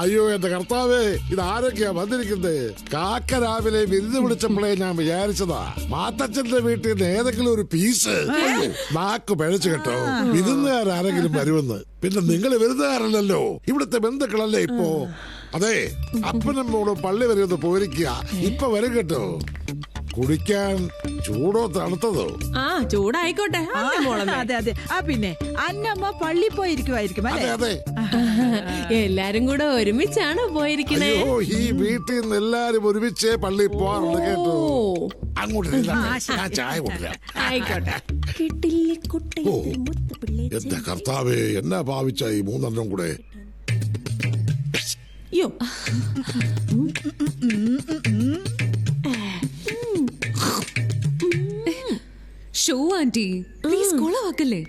അയ്യോ എന്റെ കർത്താവേ, ഇത് ആരൊക്കെയാ വന്നിരിക്കുന്നത്? കാക്ക രാവിലെ വിരുന്ന് വിളിച്ചപ്പോഴേ ഞാൻ വിചാരിച്ചതാ മാത്തച്ഛന്റെ വീട്ടിൽ നിന്ന് ഏതെങ്കിലും ഒരു പീസ്. നാക്ക് പഴച്ചു കേട്ടോ, വിരുന്നുകാരെങ്കിലും വരുമെന്ന്. പിന്നെ നിങ്ങൾ വിരുന്നുകാരല്ലല്ലോ, ഇവിടുത്തെ ബന്ധുക്കളല്ലേ ഇപ്പോ. അതെ, അപ്പനും മോളും പള്ളി വരെ ഒന്ന് പോയിരിക്കുക. ഇപ്പൊ വരും കേട്ടോ. കുടിക്കാൻ ചൂടോ തണുത്തതോ? ചൂടായിക്കോട്ടെ. അതെ അതെ. പിന്നെ അന്നമ്മ പള്ളി പോയിരിക്കുമായിരിക്കും അല്ലേ? അതെ. എല്ലാരും കൂടെ ഒരുമിച്ചാണോ പോയിരിക്കണേ? അയ്യോ, ഈ വീട്ടിൽ നിന്ന് എല്ലാരും ഒരുമിച്ചേ പള്ളി പോവാറുണ്ട് കേട്ടോ. അങ്ങോട്ട് ഞാൻ ചായ കൊണ്ടുവരാം. ആയിക്കോട്ടെ. എന്റെ കർത്താവേ, എന്നാ ഭാവിച്ച ഈ മൂന്നെണ്ണം കൂടെ. ഷോ ആന്റി, പ്ലീസ് കുളവാക്കല്ലേ.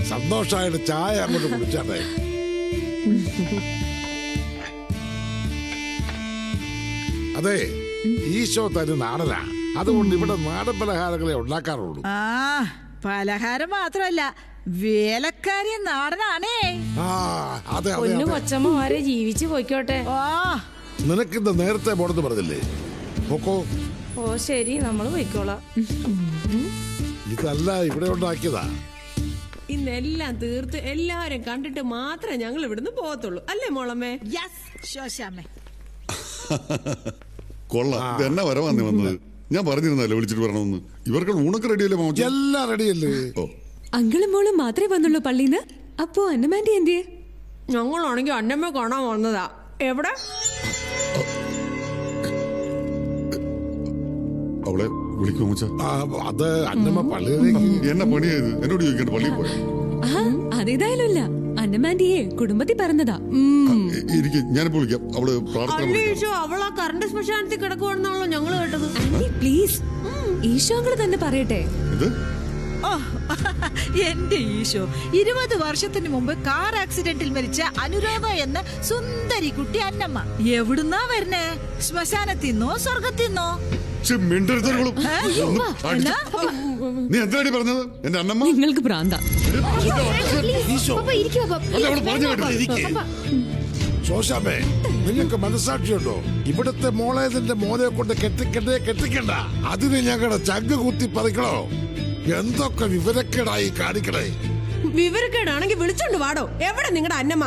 സന്തോഷായിട്ട് ചായ അങ്ങോട്ട് കുടിച്ചാട്ടെ. അതെ, ഈശോ തന്നെ നാടനാ, അതുകൊണ്ട് ഇവിടെ നാടൻ പലഹാരങ്ങളെ ഉണ്ടാക്കാറുള്ളൂ. പലഹാരം മാത്രമല്ല, വേലക്കാരി നാടനാണേ. അതെ. കൊച്ചമ്മമാരെ ജീവിച്ചു പോയിക്കോട്ടെ. നിനക്കിന്ന് നേരത്തെ പോണെന്ന് പറഞ്ഞില്ലേ? പൊക്കോ. ഓ ശരി, നമ്മള് പോയിക്കോളാം. ഇതല്ല ഇവിടെ ഉണ്ടാക്കിയതാ. ഇന്നെല്ലാം തീർത്ത് എല്ലാരും കണ്ടിട്ട് മാത്രമേ ഞങ്ങൾ ഇവിടുന്ന് പോകത്തുള്ളൂ, അല്ലേ മോളമ്മേ? കൊള്ളാം, ഇതെന്നാ വരവാന്നി വന്നത്. ഞാൻ പറഞ്ഞിരുന്നല്ലേ വിളിച്ചിട്ട് വരണമെന്ന്. ഇവർക്ക് ഊണൊക്കെ റെഡിയല്ലേ മാമ? എല്ലാം റെഡിയല്ലേ? അങ്കിളും മോളും മാത്രമേ വന്നുള്ളൂ പള്ളിന്ന്. അപ്പോ അന്നമാന്റി എന്തിയെ? ഞങ്ങളാണെങ്കിൽ അന്നമ്മ കാണാൻ വന്നതാ. എവിടെ? അവളെ വിളിക്കുമോ? അത് അന്നമ്മ പള്ളിയിലേക്ക്. എന്നെ പണിയായത് എന്നോട് ചോദിക്കേണ്ട പള്ളിയിൽ പോയ. അതേതായാലും ഇല്ല, അന്നമാന്റിയെ കുടുംബത്തിൽ പറഞ്ഞതാ. ഞാനിപ്പോ വിളിക്കാം. അവള് അവളാ കറണ്ട് ശ്മശാനത്തിൽ കിടക്കുവാണെന്നാണല്ലോ ഞങ്ങള് കേട്ടത്. ആന്റി പ്ലീസ്, ഈശോ അങ്കിള് തന്നെ പറയട്ടെ. എന്റെ ഈശോ, 20 വർഷത്തിന് മുമ്പ് കാർ ആക്സിഡന്റിൽ മരിച്ച അനുരാധ എന്ന സുന്ദരി കുട്ടി അന്നമ്മ എവിടുന്നാ വരുന്നേ? ശ്മശാനത്തിന്നോ സ്വർഗത്തിന്നോ? നീ എന്താണ് പറഞ്ഞത്? എന്റെ അന്നമ്മ നിങ്ങൾക്ക് ഭ്രാന്താ. ശോശാമേ, നിങ്ങൾക്ക് മനസ്സാക്ഷിയുണ്ടോ? ഇവിടുത്തെ മോളേതിന്റെ മോനെ കൊണ്ട് കെട്ടിക്കണ്ട. അതിന് ഞങ്ങളുടെ ചങ്ക് കുത്തി പറിക്കണോ? എന്തൊക്കെ വിവരക്കേടായി കാണിക്കണേ. വിവരക്കേടാണെങ്കിൽ വിളിച്ചോണ്ട് വാടോ. എവിടെ നിങ്ങളുടെ അന്നമ്മ?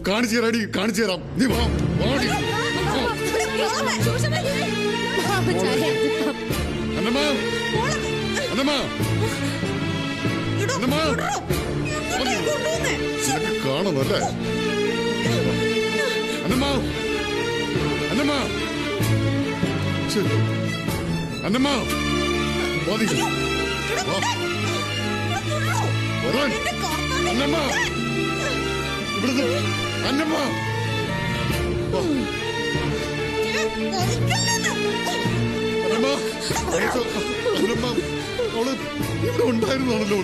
കാണിച്ചു തരാം. നീ വാ. കാണുന്നല്ലേ അന്നമ്മ അവള് ഇവിടെ ഉണ്ടായിരുന്നാണല്ലോ.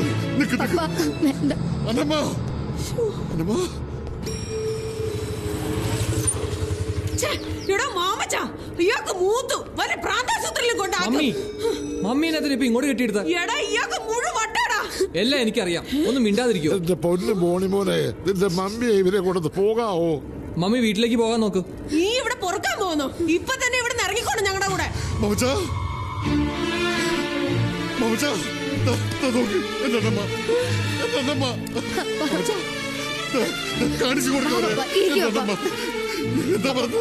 ഇയാൾക്ക് മൂത്തു വല്ല പ്രാന്താശുപത്രിയിലും കൊണ്ടാക്കി. മമ്മീനെ ഇപ്പൊ ഇങ്ങോട്ട് കെട്ടിയെടുത്ത ഇയാൾക്ക് മുഴുവൻ വട്ടാടാ. എല്ലാം എനിക്കറിയാം, ഒന്നും മിണ്ടാതിരിക്കോ. എന്റെ പൊന്നു മോണിമോനെ, നിന്റെ മമ്മിയെ ഇവരെ കൊണ്ടത് പോകാവോ? മമ്മി വീട്ടിലേക്ക് പോകാൻ നോക്ക്. നീ ഇവിടെ പൊറുക്കാൻ പോകുന്നു. ഇപ്പൊ തന്നെ ഇവിടെ ഇറങ്ങിക്കോണം ഞങ്ങളുടെ കൂടെ. കാണിച്ചു കൊടുക്കോ. എന്താ പറഞ്ഞ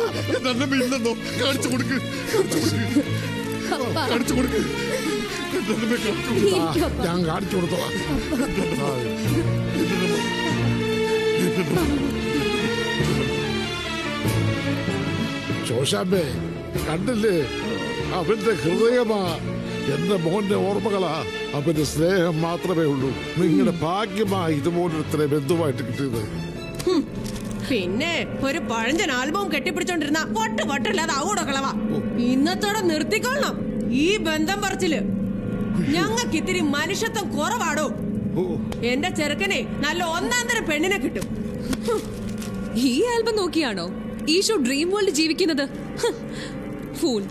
ഇല്ലെന്നോ? കാണിച്ചു കൊടുക്ക്. ഞാൻ കാണിച്ചു കൊടുത്തോളാം. ശോശാമ്മേ, കണ്ടില്ലേ? അവന്റെ ഹൃദയമാ, എന്റെ മോന്റെ ഓർമ്മകളാ, അവന്റെ സ്നേഹം മാത്രമേ ഉള്ളൂ. നിങ്ങളുടെ ഭാഗ്യമാ ഇതുപോലൊരുത്തരെ ബന്ധുവായിട്ട് കിട്ടിയത്. പിന്നെ ഒരു പഴഞ്ചൻ ആൽബം കെട്ടിപ്പിടിച്ചോണ്ടിരുന്ന വട്ടില്ലാതെ ആവൂടോ കളവാ. ഇന്നത്തോടെ നിർത്തിക്കൊള്ളണം ഈ ബന്ധം പറച്ചില്. ഞങ്ങൾക്ക് ഇത്തിരി മനുഷ്യത്വം കുറവാടോ. എന്റെ ചെറുക്കനെ നല്ല ഒന്നാം തരം പെണ്ണിനെ കിട്ടും. ഈ ആൽബം നോക്കിയാണോ ഈശോ ഡ്രീം വേൾഡ് ജീവിക്കുന്നത്? ഫൂൾ.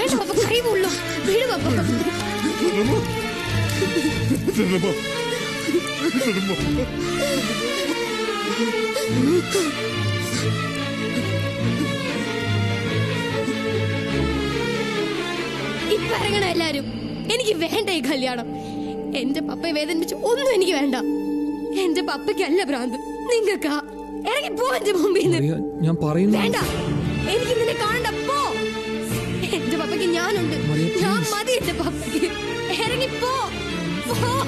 വേണ്ട പപ്പ, കൈ പൊള്ളും. വീട് പപ്പ. ഇപ്പൊ ഇറങ്ങണം എല്ലാരും. എനിക്ക് വേണ്ട ഈ കല്യാണം. എന്റെ പപ്പയെ വേദനിപ്പിച്ച് ഒന്നും എനിക്ക് വേണ്ട. എന്റെ പപ്പയ്ക്കല്ല ഭ്രാന്ത്, നിങ്ങൾക്കാ. ഇറങ്ങി പോ എന്റെ മുമ്പിൽ നിന്ന്. മറിയ, ഞാൻ പറയുന്നു. വേണ്ട, എനിക്ക് നിന്നെ കാണണ്ട. പോ. എന്റെ പപ്പയ്ക്ക് ഞാനുണ്ട്. മറിയ, ഞാൻ please. മതി എന്റെ പപ്പയ്ക്ക്. ഇറങ്ങി പോ. പോ.